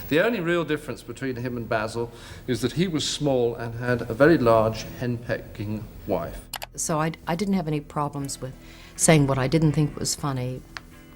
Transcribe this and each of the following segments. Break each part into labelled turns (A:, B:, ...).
A: The only real difference between him and Basil is that he was small and had a very large henpecking wife.
B: So I didn't have any problems with saying what I didn't think was funny.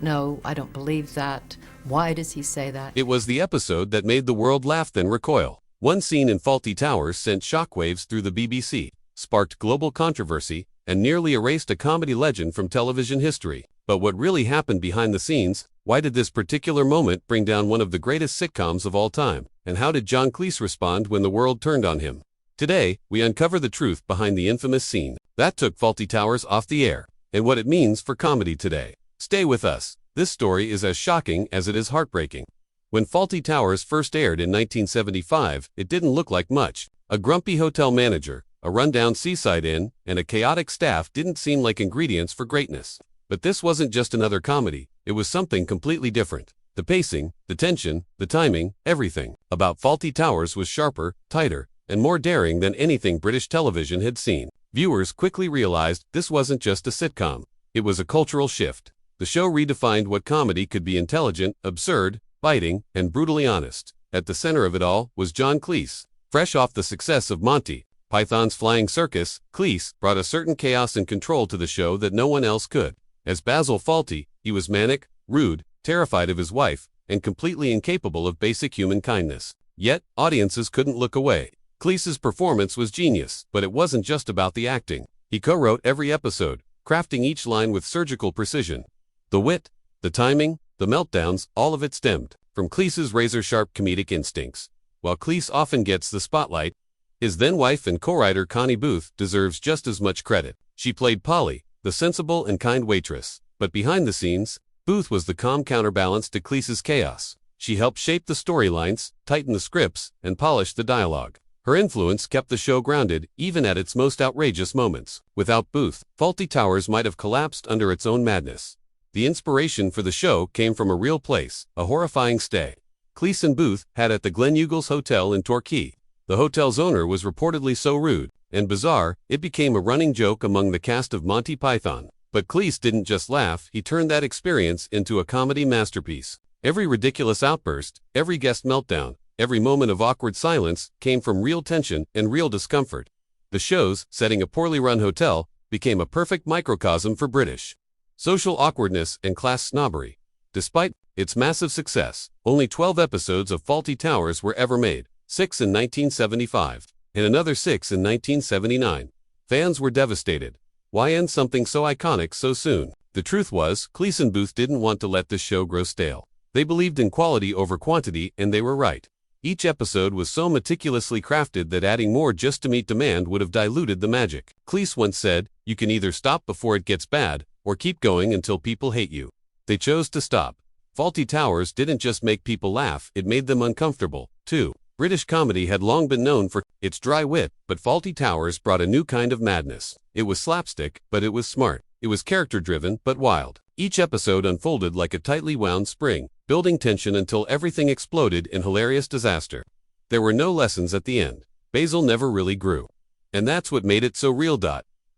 B: No, I don't believe that. Why does he say that?
C: It was the episode that made the world laugh then recoil. One scene in Fawlty Towers sent shockwaves through the BBC, sparked global controversy, and nearly erased a comedy legend from television history. But what really happened behind the scenes? Why did this particular moment bring down one of the greatest sitcoms of all time? And how did John Cleese respond when the world turned on him? Today, we uncover the truth behind the infamous scene that took Fawlty Towers off the air, and what it means for comedy today. Stay with us. This story is as shocking as it is heartbreaking. When Fawlty Towers first aired in 1975, it didn't look like much. A grumpy hotel manager, a rundown seaside inn, and a chaotic staff didn't seem like ingredients for greatness. But this wasn't just another comedy, it was something completely different. The pacing, the tension, the timing, everything about Fawlty Towers was sharper, tighter, and more daring than anything British television had seen. Viewers quickly realized this wasn't just a sitcom, it was a cultural shift. The show redefined what comedy could be: intelligent, absurd, biting, and brutally honest. At the center of it all was John Cleese. Fresh off the success of Monty Python's Flying Circus, Cleese brought a certain chaos and control to the show that no one else could. As Basil Fawlty, he was manic, rude, terrified of his wife, and completely incapable of basic human kindness. Yet, audiences couldn't look away. Cleese's performance was genius, but it wasn't just about the acting. He co-wrote every episode, crafting each line with surgical precision. The wit, the timing, the meltdowns, all of it stemmed from Cleese's razor-sharp comedic instincts. While Cleese often gets the spotlight, his then-wife and co-writer Connie Booth deserves just as much credit. She played Polly, the sensible and kind waitress. But behind the scenes, Booth was the calm counterbalance to Cleese's chaos. She helped shape the storylines, tighten the scripts, and polish the dialogue. Her influence kept the show grounded, even at its most outrageous moments. Without Booth, Fawlty Towers might have collapsed under its own madness. The inspiration for the show came from a real place, a horrifying stay Cleese and Booth had at the Gleneagles Hotel in Torquay. The hotel's owner was reportedly so rude and bizarre, it became a running joke among the cast of Monty Python. But Cleese didn't just laugh, he turned that experience into a comedy masterpiece. Every ridiculous outburst, every guest meltdown, every moment of awkward silence came from real tension and real discomfort. The show's setting a poorly run hotel became a perfect microcosm for British social awkwardness and class snobbery. Despite its massive success, only 12 episodes of Fawlty Towers were ever made, 6 in 1975, and another 6 in 1979. Fans were devastated. Why end something so iconic so soon? The truth was, Cleese and Booth didn't want to let this show grow stale. They believed in quality over quantity, and they were right. Each episode was so meticulously crafted that adding more just to meet demand would have diluted the magic. Cleese once said, "You can either stop before it gets bad, or keep going until people hate you." They chose to stop. Fawlty Towers didn't just make people laugh, it made them uncomfortable, too. British comedy had long been known for its dry wit, but Fawlty Towers brought a new kind of madness. It was slapstick, but it was smart. It was character-driven, but wild. Each episode unfolded like a tightly wound spring, building tension until everything exploded in hilarious disaster. There were no lessons at the end. Basil never really grew. And that's what made it so real.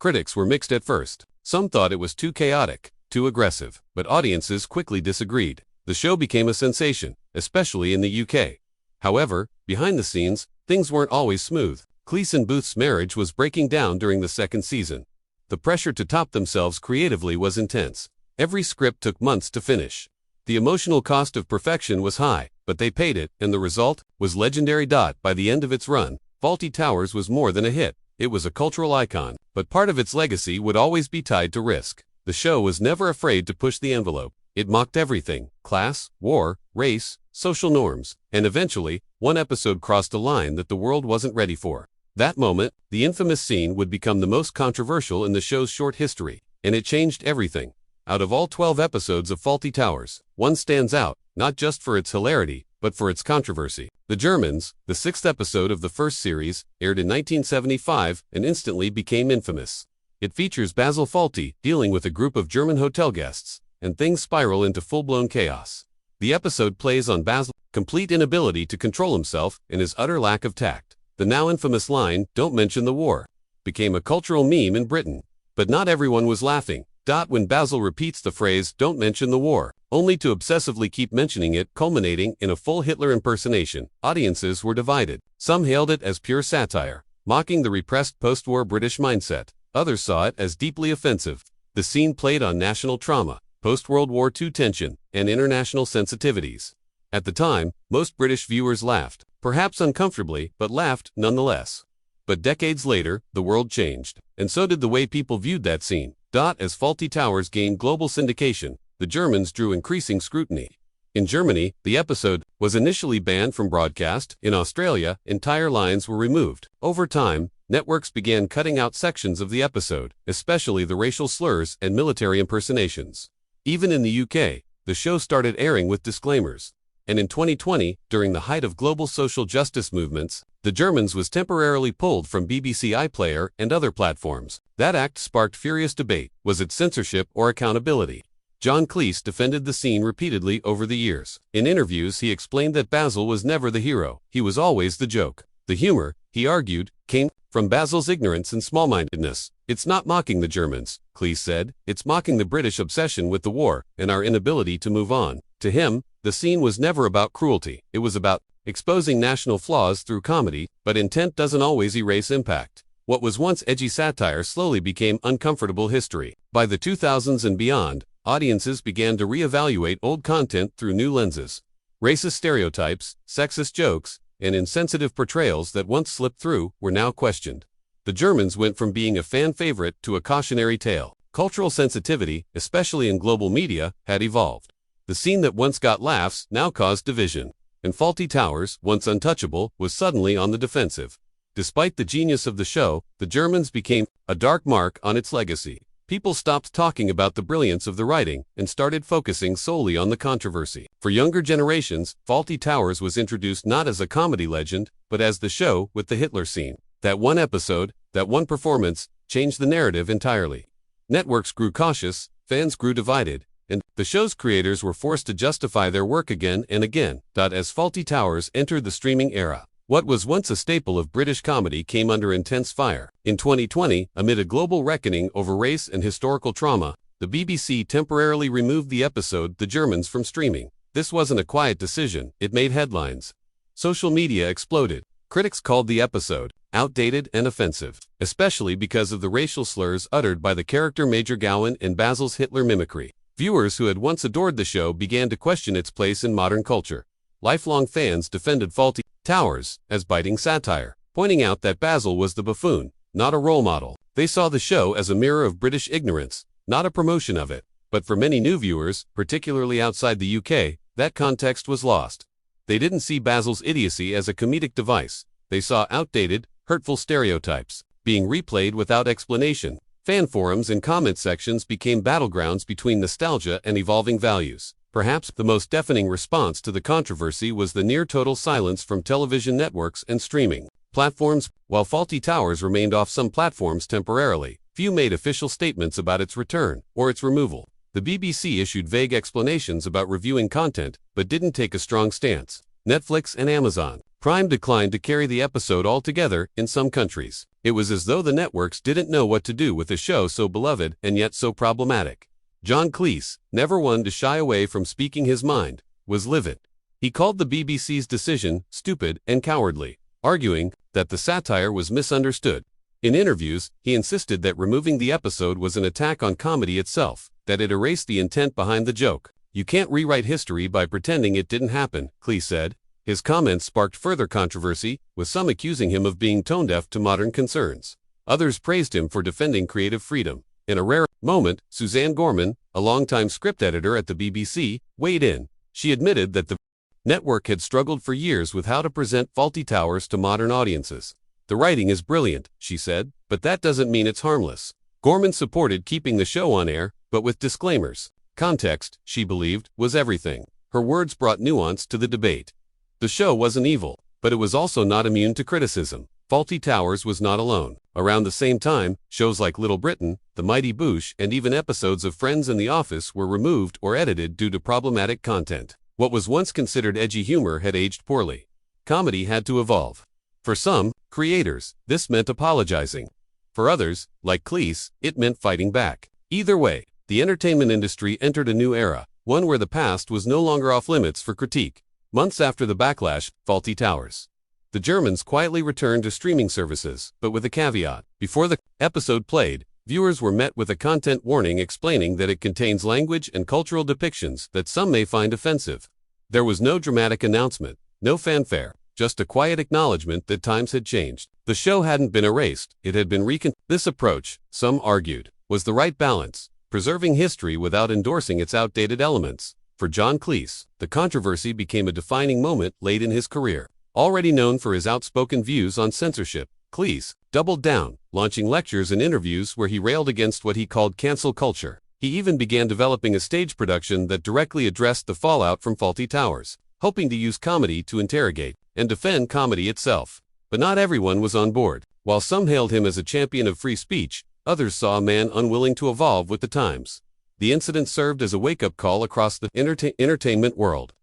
C: Critics were mixed at first. Some thought it was too chaotic, too aggressive, but audiences quickly disagreed. The show became a sensation, especially in the UK. However, behind the scenes, things weren't always smooth. Cleese and Booth's marriage was breaking down during the second season. The pressure to top themselves creatively was intense. Every script took months to finish. The emotional cost of perfection was high, but they paid it, and the result was legendary. By the end of its run, Fawlty Towers was more than a hit. It was a cultural icon, but part of its legacy would always be tied to risk. The show was never afraid to push the envelope. It mocked everything: class, war, race, social norms, and eventually, one episode crossed a line that the world wasn't ready for. That moment, the infamous scene, would become the most controversial in the show's short history, and it changed everything. Out of all 12 episodes of Fawlty Towers, one stands out, not just for its hilarity, but for its controversy. The Germans, the 6th episode of the first series, aired in 1975 and instantly became infamous. It features Basil Fawlty dealing with a group of German hotel guests, and things spiral into full-blown chaos. The episode plays on Basil's complete inability to control himself and his utter lack of tact. The now infamous line, "Don't mention the war," became a cultural meme in Britain. But not everyone was laughing. When Basil repeats the phrase, "Don't mention the war," only to obsessively keep mentioning it, culminating in a full Hitler impersonation, audiences were divided. Some hailed it as pure satire, mocking the repressed post-war British mindset. Others saw it as deeply offensive. The scene played on national trauma, post-World War II tension, and international sensitivities. At the time, most British viewers laughed, perhaps uncomfortably, but laughed nonetheless. But decades later, the world changed, and so did the way people viewed that scene. As Fawlty Towers gained global syndication, the Germans drew increasing scrutiny. In Germany, the episode was initially banned from broadcast. In Australia, entire lines were removed. Over time, networks began cutting out sections of the episode, especially the racial slurs and military impersonations. Even in the UK, the show started airing with disclaimers. And in 2020, during the height of global social justice movements, the Germans was temporarily pulled from BBC iPlayer and other platforms. That act sparked furious debate. Was it censorship or accountability? John Cleese defended the scene repeatedly over the years. In interviews, he explained that Basil was never the hero. He was always the joke. The humor, he argued, came from Basil's ignorance and small-mindedness. It's not mocking the Germans, Cleese said. It's mocking the British obsession with the war and our inability to move on. To him, the scene was never about cruelty. It was about exposing national flaws through comedy, but intent doesn't always erase impact. What was once edgy satire slowly became uncomfortable history. By the 2000s and beyond, audiences began to reevaluate old content through new lenses. Racist stereotypes, sexist jokes, and insensitive portrayals that once slipped through were now questioned. The Germans went from being a fan favorite to a cautionary tale. Cultural sensitivity, especially in global media, had evolved. The scene that once got laughs now caused division, and Fawlty Towers, once untouchable, was suddenly on the defensive. Despite the genius of the show, the Germans became a dark mark on its legacy. People stopped talking about the brilliance of the writing and started focusing solely on the controversy. For younger generations, Fawlty Towers was introduced not as a comedy legend, but as the show with the Hitler scene. That one episode, that one performance, changed the narrative entirely. Networks grew cautious, fans grew divided, and the show's creators were forced to justify their work again and again. As Fawlty Towers entered the streaming era, what was once a staple of British comedy came under intense fire. In 2020, amid a global reckoning over race and historical trauma, the BBC temporarily removed the episode The Germans from streaming. This wasn't a quiet decision, it made headlines. Social media exploded. Critics called the episode outdated and offensive, especially because of the racial slurs uttered by the character Major Gowan and Basil's Hitler mimicry. Viewers who had once adored the show began to question its place in modern culture. Lifelong fans defended Fawlty Towers as biting satire, pointing out that Basil was the buffoon, not a role model. They saw the show as a mirror of British ignorance, not a promotion of it. But for many new viewers, particularly outside the UK, that context was lost. They didn't see Basil's idiocy as a comedic device. They saw outdated, hurtful stereotypes being replayed without explanation. Fan forums and comment sections became battlegrounds between nostalgia and evolving values. Perhaps the most deafening response to the controversy was the near-total silence from television networks and streaming platforms. While Fawlty Towers remained off some platforms temporarily, few made official statements about its return or its removal. The BBC issued vague explanations about reviewing content, but didn't take a strong stance. Netflix and Amazon Prime declined to carry the episode altogether in some countries. It was as though the networks didn't know what to do with a show so beloved and yet so problematic. John Cleese, never one to shy away from speaking his mind, was livid. He called the BBC's decision stupid and cowardly, arguing that the satire was misunderstood. In interviews, he insisted that removing the episode was an attack on comedy itself, that it erased the intent behind the joke. "You can't rewrite history by pretending it didn't happen," Cleese said. His comments sparked further controversy, with some accusing him of being tone-deaf to modern concerns. Others praised him for defending creative freedom. In a rare moment, Suzanne Gorman, a longtime script editor at the BBC, weighed in. She admitted that the network had struggled for years with how to present Fawlty Towers to modern audiences. "The writing is brilliant," she said, "but that doesn't mean it's harmless." Gorman supported keeping the show on air, but with disclaimers. Context, she believed, was everything. Her words brought nuance to the debate. The show wasn't evil, but it was also not immune to criticism. Fawlty Towers was not alone. Around the same time, shows like Little Britain, The Mighty Boosh, and even episodes of Friends and The Office were removed or edited due to problematic content. What was once considered edgy humor had aged poorly. Comedy had to evolve. For some creators, this meant apologizing. For others, like Cleese, it meant fighting back. Either way, the entertainment industry entered a new era, one where the past was no longer off limits for critique. Months after the backlash, Fawlty Towers. The Germans quietly returned to streaming services, but with a caveat. Before the episode played, viewers were met with a content warning explaining that it contains language and cultural depictions that some may find offensive. There was no dramatic announcement, no fanfare, just a quiet acknowledgement that times had changed. The show hadn't been erased, it had been This approach, some argued, was the right balance, preserving history without endorsing its outdated elements. For John Cleese, the controversy became a defining moment late in his career. Already known for his outspoken views on censorship, Cleese doubled down, launching lectures and interviews where he railed against what he called cancel culture. He even began developing a stage production that directly addressed the fallout from Fawlty Towers, hoping to use comedy to interrogate and defend comedy itself. But not everyone was on board. While some hailed him as a champion of free speech, others saw a man unwilling to evolve with the times. The incident served as a wake-up call across the entertainment world.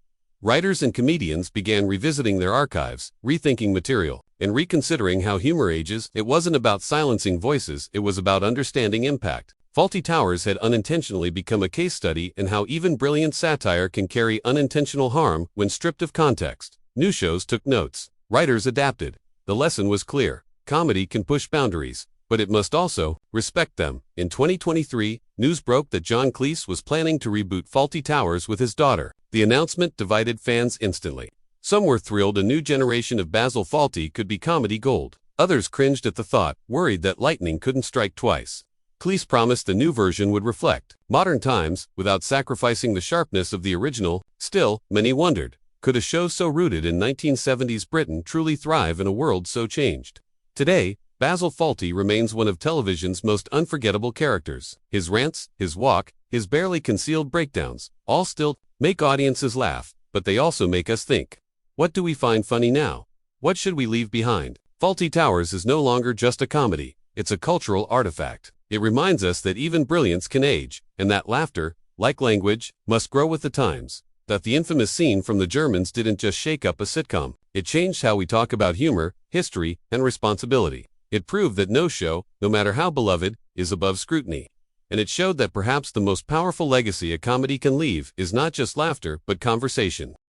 C: Writers and comedians began revisiting their archives, rethinking material, and reconsidering how humor ages. It wasn't about silencing voices, it was about understanding impact. Fawlty Towers had unintentionally become a case study in how even brilliant satire can carry unintentional harm when stripped of context. New shows took notes. Writers adapted. The lesson was clear. Comedy can push boundaries, but it must also respect them. In 2023, news broke that John Cleese was planning to reboot Fawlty Towers with his daughter. The announcement divided fans instantly. Some were thrilled a new generation of Basil Fawlty could be comedy gold. Others cringed at the thought, worried that lightning couldn't strike twice. Cleese promised the new version would reflect modern times without sacrificing the sharpness of the original. Still, many wondered, could a show so rooted in 1970s Britain truly thrive in a world so changed? Today, Basil Fawlty remains one of television's most unforgettable characters. His rants, his walk, his barely concealed breakdowns, all still make audiences laugh, but they also make us think. What do we find funny now? What should we leave behind? Fawlty Towers is no longer just a comedy, it's a cultural artifact. It reminds us that even brilliance can age, and that laughter, like language, must grow with the times. That the infamous scene from the Germans didn't just shake up a sitcom, it changed how we talk about humor, history, and responsibility. It proved that no show, no matter how beloved, is above scrutiny. And it showed that perhaps the most powerful legacy a comedy can leave is not just laughter but conversation.